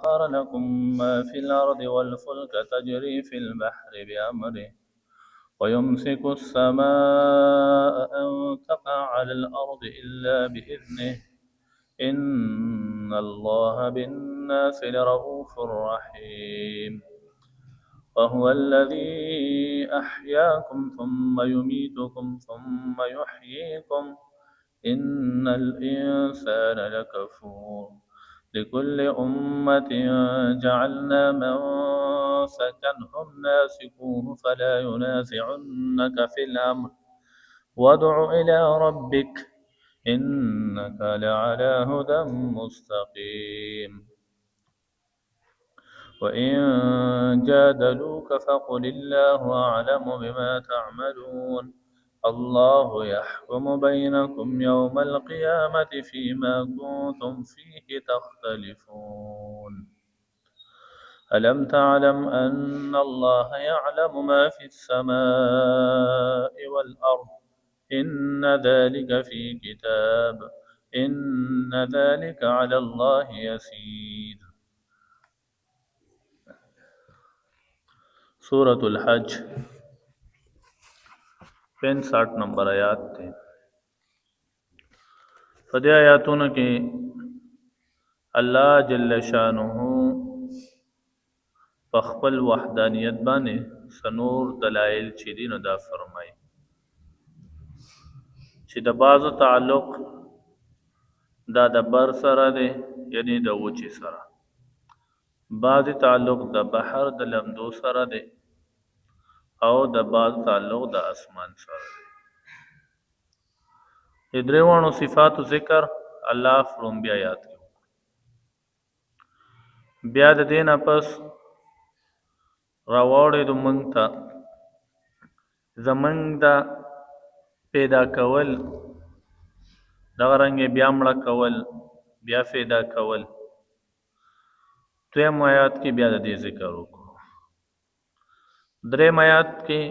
وسخر لكم ما في الأرض والفلك تجري في البحر بأمره ويمسك السماء أن تقع على الأرض إلا بإذنه إن الله بالناس لرؤوف رحيم وهو الذي أحياكم ثم يميتكم ثم يحييكم إن الإنسان لكفور لكل أمة جعلنا منسكا هم ناسكوه فلا ينازعنك في الأمر وادع إلى ربك إنك لعلى هدى مستقيم وإن جادلوك فقل الله أعلم بما تعملون الله يحكم بينكم يوم القيامة فيما كنتم فيه تختلفون ألم تعلم أن الله يعلم ما في السماء والأرض إن ذلك في كتاب إن ذلك على الله يسير سورة الحج 65 نمبر آیات تے فدی آیاتونو کې الله جل شانه په خپل وحدانیت باندې سنور دلائل چې دي نو دا فرمایي چې د بعضو تعلق دا د بر سره دی یعنی د وچی سره بعض تعلق د بحر د لمدو سره دی او د بعض تعلق د اسمان سره دی دریوانو صفات ذکر الله فروم بیا یاد کړو بیا د دین پس راوړې د مونږ ته زمنګ دا پیدا کول دغه رنګ بیا مړه کول بیا پیدا کول دویم آیات کې بیا د دې ذکر وکړو دریم آیات کې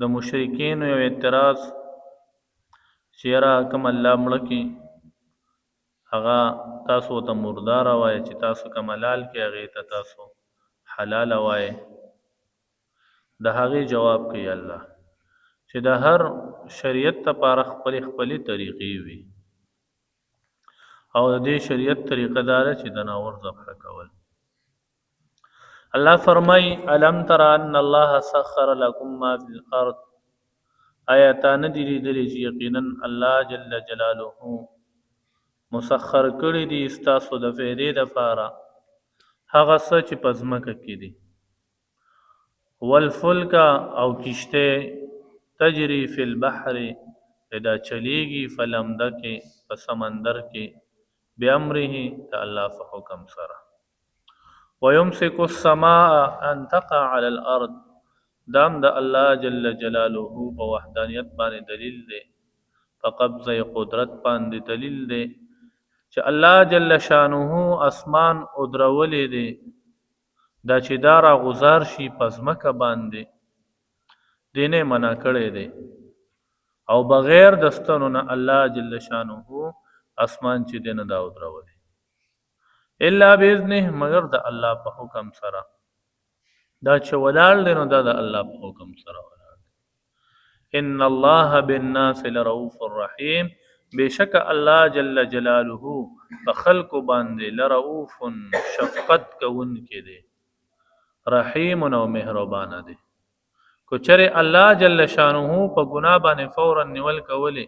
د مشرکین یو اعتراض چیرې کوم الله مړه کې هغه تاسو ته مردار وای چې تاسو کوم حلال کې هغه ته تاسو حلال وای د هغه جواب کوي الله چې د هر شریعت لپاره خپل طریقې وي او د دې شریعت طریقه دار چې د ناور ذبح کول الله فرمای الم تر ان الله سخر لكم ما في الارض آیاتان دي لیدلې چې یقینا الله جل جلاله مسخر کړی دي استاسو د فائدې لپاره هغه څه چې پزماکه کې دي والفلک او کشته تجری فی البحر ادا چلیږي فلمده کې په سمندر کې بأمره د الله په حکم سره ويمسك السماء ان تقع على الارض دام د الله جل جلاله په وحدانیت باندې دلیل دی په قبضه قدرت باندې دلیل دی چې الله جل شانه اسمان او درولې دی دا چې دارا غزار شي پزمکه باندې دینه منا کړي دی او بغیر دستانو نه الله جل شانه اسمان چې دینه دا درولې الا باذنه مگر د الله په حکم سره دا چې ولال دینو دا د الله په حکم سره ولال ان الله بالناس لرؤوف الرحیم بشک الله جل جلاله په خلق باندې لرؤوف شفقت کوون کې دی رحیم او مهربان دی کو چره الله جل شانه په ګناه باندې فورا نیول کولې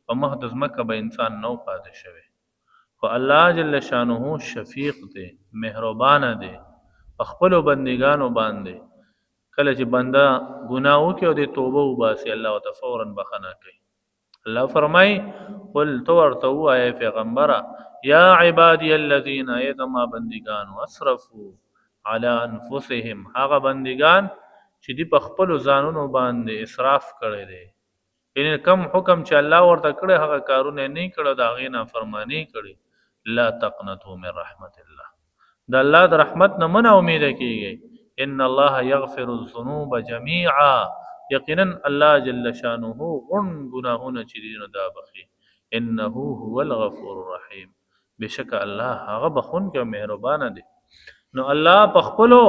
په محدث مکه به انسان نو پاتې شوی خو الله جل شانه شفیق دی مهربان دی خپل بندگانو باندې کله چې بنده ګناه وکړي او د توبه وباسي الله تعالی فورا بخنه کوي الله فرمای قل تو ورته وای پیغمبره یا عبادی الذین ایتما بندگان اسرفوا علی انفسهم هغه بندگان چې دی په خپل ځانونو باندې اسراف کړي دي یعنی کم حکم چې الله ورته کړي هغه کارونه نه کړي دا غي نافرمانی کړي لا تقنطوا من رحمت الله د الله د رحمت نه من امید کیږي ان الله یغفر الذنوب جميعا یقینا الله جل شانه غن گناهونه چې دین دا بخي انه هو الغفور الرحیم بشک الله هغه بخون کې مهربان دی. نو الله په خپلو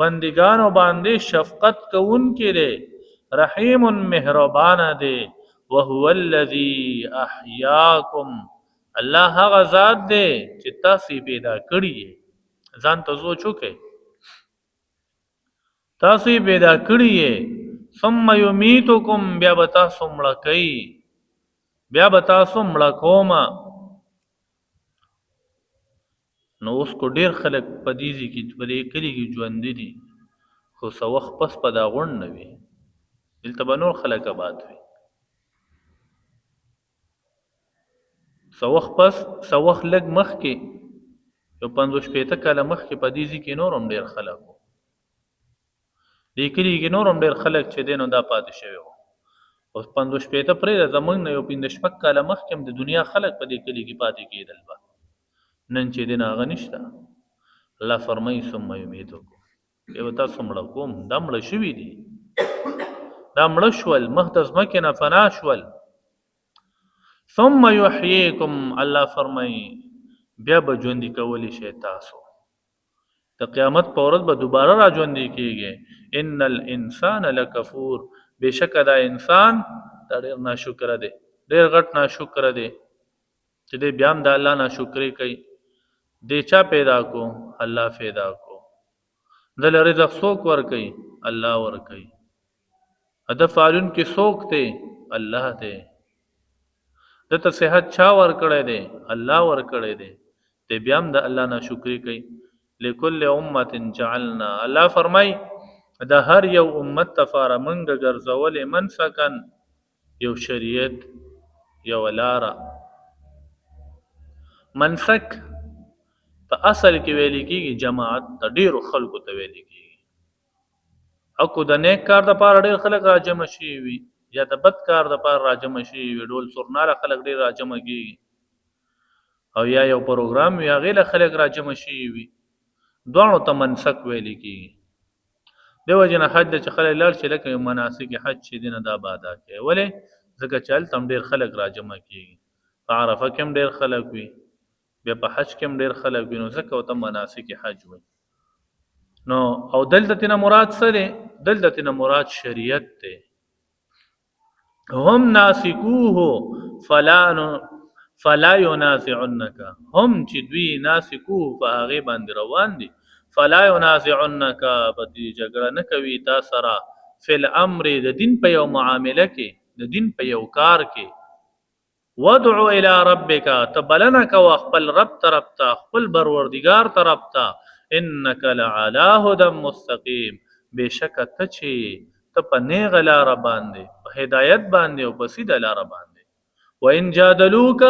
بندگانو باندې شفقت کوونکی دی، رحیم مهربان دی. وهو الذی احیاکم، الله هغه ذات دی چې تاسو پیدا کړی ځان ته سوچو کې تاسو پیدا کړی ثم یمیتکم، بیا به تاسو مړه کوي، بیا به تاسو مړه کوما. نو اوس کو ډیر خلک په دې کې په دې کلی کې ژوند دي، خو څو وخت پس په دا غون نه وي، دلته به نور خلک آباد وي. څو وخت پس څو وخت لږ مخکې یو 50-60 کاله مخکې په دې کې نور هم ډیر خلک وو، دې کلی کې نور هم ډیر خلک چې دینو دا پاتې شوی وو. اوس 50-60 پرې زمونږ نه یو 15 کاله مخکې هم د دنیا خلک په دې کلی کې پاتې کېدل به، نن چې دین هغه نشته. الله فرمایي ثم یمیتکم، بیا تاسو مړه کوم. دا مړه شوي دي، دا مړه شول، مخ د ځمکې نه فنا شول. ثم یحییکم، الله فرمایي بیا به ژوندي کولی شئ تاسو، د قیامت په ورځ به دوباره را ژوندي کېږي. ان الانسان لکفور، بېشکه دا انسان دا ډېر ناشکره دی، ډېر غټ ناشکره دی چې دی بیا هم د الله ناشکري کوي. دی چا پیدا کو؟ الله پیدا کو. دل رزق څوک ورکوي؟ الله ورکوي. هدف فعلون کې څوک دی؟ الله دی. دته صحت چا ورکړی دی؟ الله ورکړی دی. دی بیا هم د الله ناشکري کوي. لکل امت جعلنا، الله فرمای د هر یو امت تفاره منګه ګرځولې منسکن، یو شریعت، یو لاره. منسک په اصل کې ویل کېږي جماعت، د ډیرو خلکو ته ویل کېږي. اكو د نیک کار د پاره ډیر خلک راجمع شي وي، یا د بد کار د پاره راجمع شي وي، ډول سرناله خلک ډیر راجمع کیږي، او یا یو پروګرام وي هغه له خلک راجمع شي وي، دوه ته منسک ویل کېږي. دیو جن حج چې خلک لړ شي لکه مناسک حج چې دینه دا بادا کوي، ولې ځکه چې هلته هم ډیر خلک راجمع کیږي. په عرفه کې هم ډیر خلک وي، بیا په حج کې هم ډیر خلک وي، نو ځکه ورته مناسک حج وي. نو او دلته تینا مراد څه دی؟ دلته تینا مراد شریعت دی. هم ناسکوه فلا ینازعنک، هم چې دوی ناسکوه په هغې باندې روان دي، فلا ینازعنک په دې جګړه نه کوي تا سره، فی الامر د دین په یو معامله کې، د دین په یو کار کې. ودعو الی ربک، تبلنه کوه خپل رب طرف ته، خپل پروردګار طرف ته. انک لعلی هدی مستقیم، بېشکه ته چې ته په نیغه لاره باندې، په هدایت باندې او په سیده لاره باندې. وان جادلوک،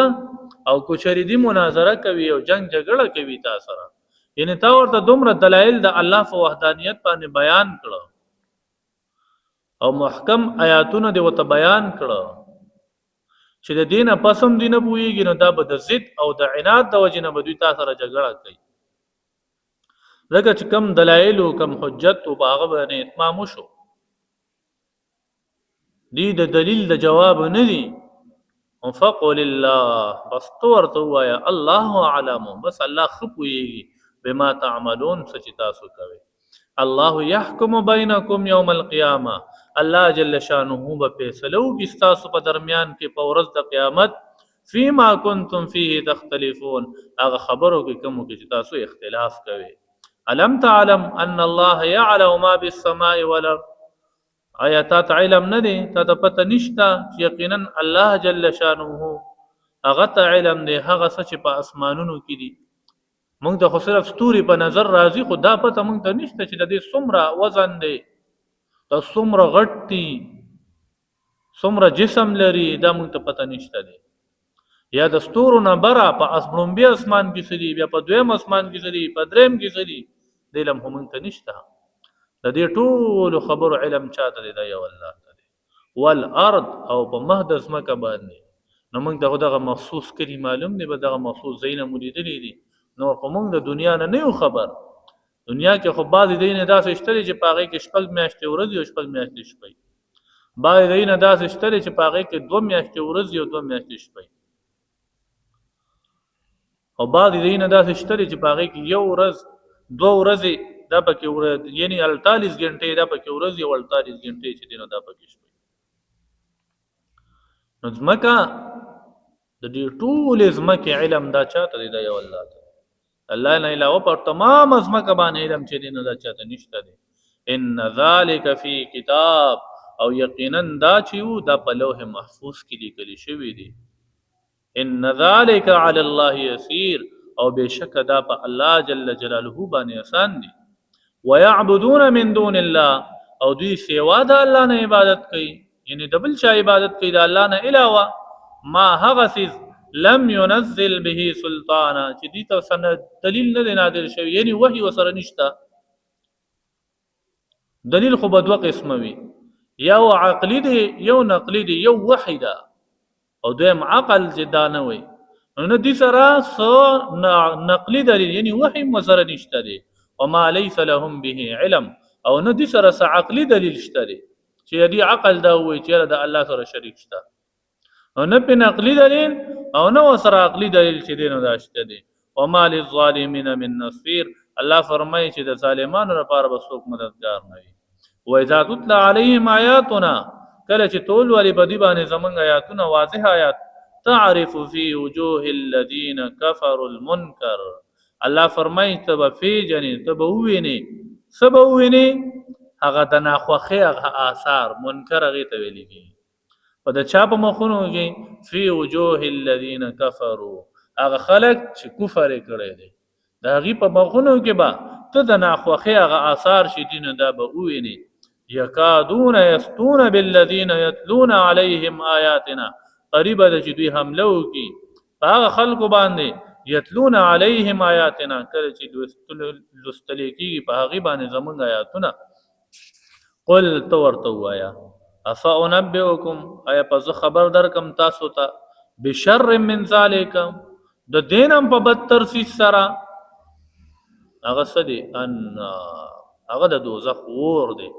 او کو چېرې دې مناظره کوي او جنگ جګړه کوي تا سره، یعنی تا ورته دومره دلایل د الله په وحدانیت باندې بیان کړه او محکم آیاتونه دې ورته بیان کړه چې د دینه پسم دینه پوهېږي، نو دا به د ضد او د عناد د وجې نه به دوی تا سره جګړه کوي. ځکه چې کم دلایل او کم حجت او په هغه باندې اتمام وشو، دی د دلیل د جواب نه دی. فقل الله، بس تو ورته ووایه الله اعلم، بس الله ښه پوهېږي بما تعملون، څه چې تاسو کوئ. الله يحكم بينكم يوم القيامه، الله جل شانه به فیصله وکړي ستاسو په درمیان کې په ورځ د قیامت. فيما كنتم فيه تختلفون، هغه خبرو کې کوم کې چې تاسو اختلاف کوئ. الم تعلم ان الله يعلم ما بالسماء والارض، آیا تا ته علم نه دی؟ تا ته پته نشته چې یقینا الله جل شانه هغه ته علم دی هغه څه چې په اسمانونو کې دي. مونږ ته خو صرف ستوري په نظر راځي، خو دا پته مونږ ته نشته چې د دې څومره وزن دی، دا څومره غټ دي، څومره جسم لري، دا مونږ ته پته نشته دی. یا د ستورو نه بره په لومبي اسمان کې څه دي، بیا په دویم اسمان کې څه دي، په دریم کې څه دي، د علم خو مونږ ته نشته. د دې ټولو خبرو علم چاته دی؟ دا یو الله ته دی. والارض، او په مهد ځمکه باندې، نو مونږ ته خو دغه مخصوص کلي معلوم دی، به دغه مخصوص ځایونه مو لیدلي دي، نور خو مونږ د دنیا نه یو خبر. دنیا کې خو بعضې ځایونه داسې شته دي چې په هغې کې 6 میاشتې ورځې او 6 میاشتې شپې، بعضې ځایونه داسې شته دي چې په هغې کې 2 میاشتې ورځې او 2 میاشتې شپې. او بعض دینه داسې شته چې په هغې کې یو ورځ 2 ورځې دا پکې یعنې 48 ګنټې دا پکې ورځ یو 48 ګنټې چې دی نو دا پکې شپې. نو ځمکه د دې ټولې ځمکې علم دا چاته دی دا یو الله ته. الله نه علاوه پر تمام ځمکه باندې علم چې دی نو دا چاته نشته دی. ان ذلک فی کتاب او یقینا دا چې وو دا په لوح محفوظ کې لیکل شوی دی. ان ذلک علی الله یسیر او بشک دا په الله جل جلاله باندې آسان دی. ويعبدون من دون الله او دوی سوا د الله نه عبادت کوي یعنی د بل چا عبادت کوي د الله نه علاوه ما هغه څیز لم ينزل به سلطانا چې دې ته سند دلیل نه نازل شوی یعنی وحی وسره نشته. دلیل خو به دوه قسمه وي یو عقلی دی یو نقلی دی یو وحی ده او دویم عقل چې دا نه وي نو دې سره نقلی دلیل یعنی وحی مسره نشته دی وما ليس لهم به علم او نه دې سره عقلی دلیل شته دی چې دې عقل دا وایي چې د الله سره شریک شته او نه په نقلی دلیل او نه سره عقلی دلیل چې دی نو دا شته دی. وما للظالمین من نصير الله فرمایي چې د ظالمانو لپاره به څوک مددگار نه وي. واذا تتلى عليهم آیاتنا کله چې ټول والی بدی باندې زمونږ آیاتونه واضح آیات تعرف فی وجوه الذین كفروا المنکر الله فرمایي ته به پیژنې ته به ووینې څه به ووینې هغه د ناخوښۍ هغه آثار منکر هغې ته ویل کېږي په د چا په مخونو کې فی وجوه الذین کفروا هغه خلک چې کفر یې کړی دی د هغې په مخونو کې به ته د ناخوښۍ هغه آثار چې دي نو دا به ووینې. یکادون یسطون بالذین یتلون علیهم آیاتنا قریبه ده چې دوی حمله وکړي په هغه خلکو باندې یتلون علیهم آیاتنا کله چې لوستلی کېږي په هغې باندې زمونږ آیاتونه. قل ته ورته ووایه افانبئکم آیا په زه خبر درکم تاسو ته بشر من ذلک د دین هم په بدتر څیز سره هغه څه دی هغه د دوزخ اور دی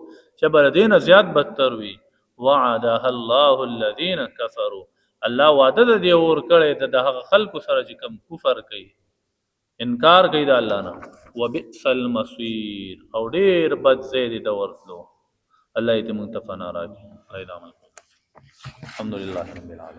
چې بر دینه زیات بدتر وي. وعدها الله الذین کفروا الله وعده د دې اور کړی د هغه خلکو سره چې کم کفر کوي انکار کوي د الله نه. وبئس المصیر او ډیر بد ځای دی د ورتلو. الله دې موږ ته فنا راکړي. الحمدلله رب العالمین.